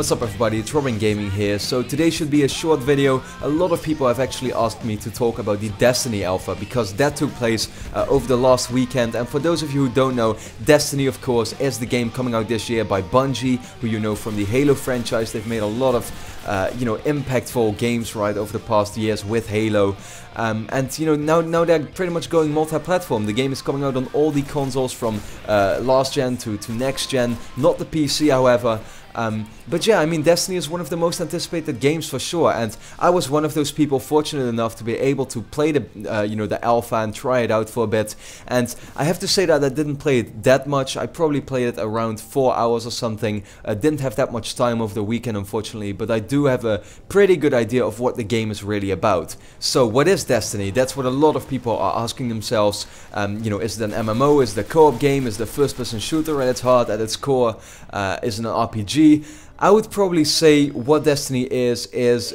What's up everybody, it's RobinGaming here. So today should be a short video. A lot of people have actually asked me to talk about the Destiny Alpha because that took place over the last weekend. And for those of you who don't know, Destiny of course is the game coming out this year by Bungie, who you know from the Halo franchise. They've made a lot of impactful games right over the past years with Halo. And you know, now they're pretty much going multi-platform. The game is coming out on all the consoles from last gen to next gen, not the PC however. But yeah, I mean, Destiny is one of the most anticipated games for sure, and I was one of those people fortunate enough to be able to play the the alpha and try it out for a bit. And I have to say that I didn't play it that much. I probably played it around 4 hours or something. Didn't have that much time over the weekend, unfortunately, but I do have a pretty good idea of what the game is really about. So what is Destiny? That's what a lot of people are asking themselves. Is it an MMO? Is it a co-op game? Is it a first-person shooter at its heart, at its core? Is it an RPG? I would probably say what Destiny is it's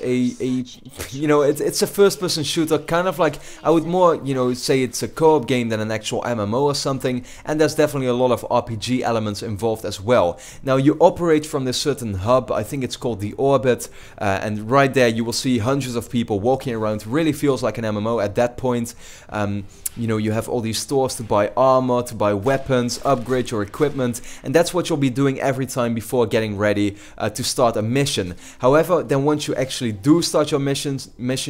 a first-person shooter, kind of like, I would more, say it's a co-op game than an actual MMO or something, and there's definitely a lot of RPG elements involved as well. Now, you operate from this certain hub, I think it's called the Orbit, and right there you will see hundreds of people walking around. Really feels like an MMO at that point. You have all these stores to buy armor, to buy weapons, upgrade your equipment, and that's what you'll be doing every time before getting ready to start a mission. However, then once you actually do start your mission,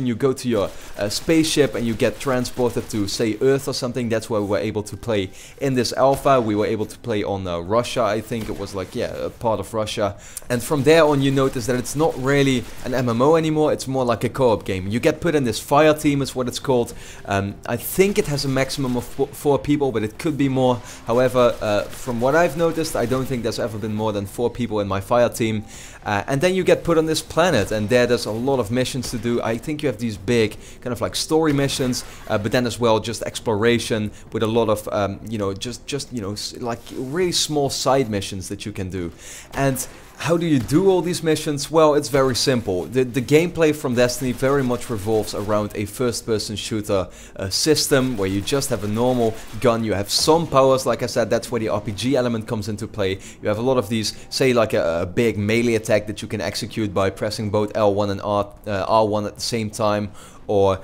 you go to your spaceship and you get transported to, say, Earth or something. That's where we were able to play in this alpha. We were able to play on Russia, I think it was like, yeah, a part of Russia. And from there on you notice that it's not really an MMO anymore, it's more like a co-op game. You get put in this fire team is what it's called. I think it has a maximum of 4 people, but it could be more. However, from what I've noticed, I don't think there's ever been more than 4 people in my fire team. And then you get put on this planet, and there's a lot of missions to do. I think you have these big kind of like story missions, but then as well just exploration with a lot of like really small side missions that you can do. And how do you do all these missions? Well, it's very simple. The gameplay from Destiny very much revolves around a first-person shooter system where you just have a normal gun. You have some powers, like I said, that's where the RPG element comes into play. You have a lot of these, say like a big melee attack that you can execute by pressing both L1 and R1 at the same time. Or,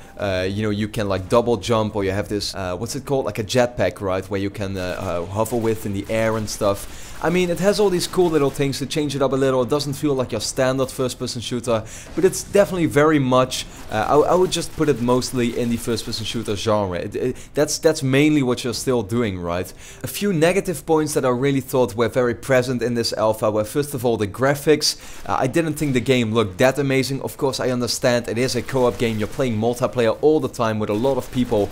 you can like double jump, or you have this, what's it called, like a jetpack, right, where you can hover with in the air and stuff. I mean, it has all these cool little things to change it up a little. It doesn't feel like your standard first-person shooter, but it's definitely very much, I would just put it mostly in the first-person shooter genre. That's mainly what you're still doing, right? A few negative points that I really thought were very present in this alpha were, first of all, the graphics. I didn't think the game looked that amazing. Of course, I understand it is a co-op game. You're playing multiplayer all the time with a lot of people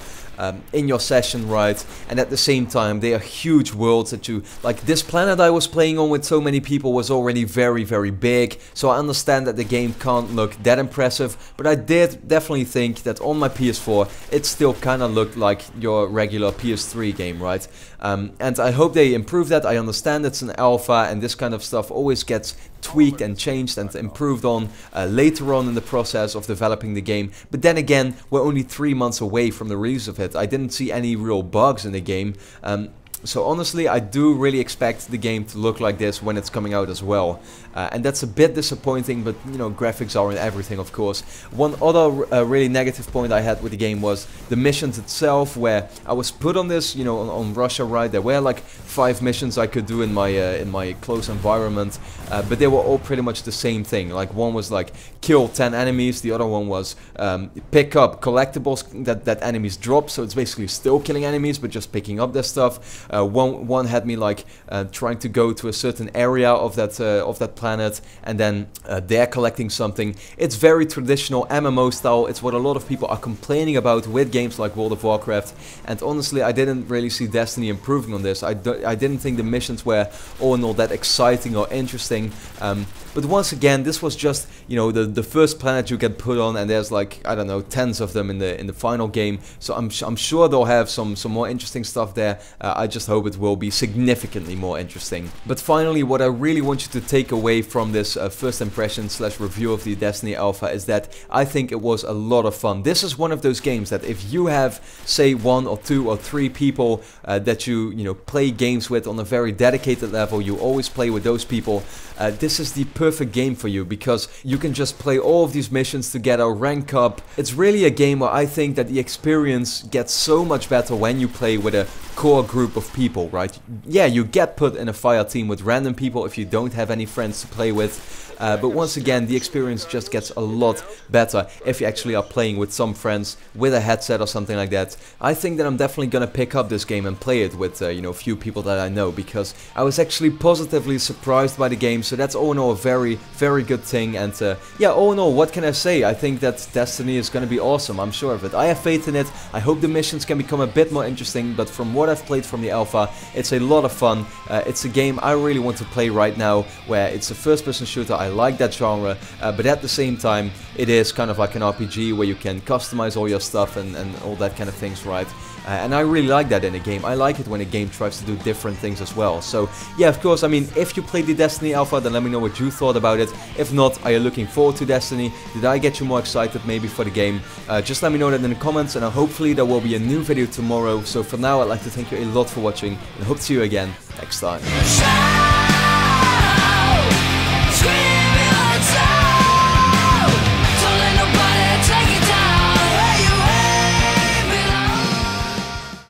in your session, right? And at the same time, they are huge worlds that you, like this planet I was playing on with so many people was already very, very big. So I understand that the game can't look that impressive, but I did definitely think that on my PS4, it still kind of looked like your regular PS3 game, right? And I hope they improve that. I understand it's an alpha, and this kind of stuff always gets tweaked and changed and improved on later on in the process of developing the game. But then again, we're only 3 months away from the release of it. I didn't see any real bugs in the game. So honestly, I do really expect the game to look like this when it's coming out as well. And that's a bit disappointing, but graphics are in everything, of course. One other really negative point I had with the game was the missions itself, where I was put on this, on Russia, right? There were like 5 missions I could do in my close environment, but they were all pretty much the same thing. Like one was like kill 10 enemies, the other one was pick up collectibles that enemies drop, so it's basically still killing enemies, but just picking up their stuff. One had me like trying to go to a certain area of that planet, and then they're collecting something. It's very traditional MMO style. It's what a lot of people are complaining about with games like World of Warcraft, and honestly I didn't really see Destiny improving on this. I didn't think the missions were all in all that exciting or interesting. But once again, this was just, the first planet you get put on, and there's like, I don't know, tens of them in the final game. So I'm sure they'll have some more interesting stuff there. I just hope it will be significantly more interesting. But finally, what I really want you to take away away from this first impression slash review of the Destiny Alpha is that I think it was a lot of fun. This is one of those games that if you have, say, 1 or 2 or 3 people that you know, play games with on a very dedicated level, you always play with those people, this is the perfect game for you, because you can just play all of these missions together, rank up. It's really a game where I think that the experience gets so much better when you play with a core group of people, right? Yeah, you get put in a fire team with random people if you don't have any friends to play with. But once again, the experience just gets a lot better if you actually are playing with some friends with a headset or something like that. I think that I'm definitely gonna pick up this game and play it with you know, a few people that I know, because I was actually positively surprised by the game. So that's all in all a very, very good thing. And yeah, all in all, what can I say? I think that Destiny is gonna be awesome. I'm sure of it. I have faith in it. I hope the missions can become a bit more interesting. But from what I've played from the alpha, it's a lot of fun. It's a game I really want to play right now, where it's a first-person shooter. I like that genre, but at the same time it is kind of like an RPG where you can customize all your stuff and all that kind of things, right? And I really like that in a game. I like it when a game tries to do different things as well. So yeah, of course, I mean, if you played the Destiny Alpha, then let me know what you thought about it. If not, are you looking forward to Destiny? Did I get you more excited maybe for the game? Just let me know that in the comments, and hopefully there will be a new video tomorrow. So for now, I'd like to thank you a lot for watching, and hope to see you again next time.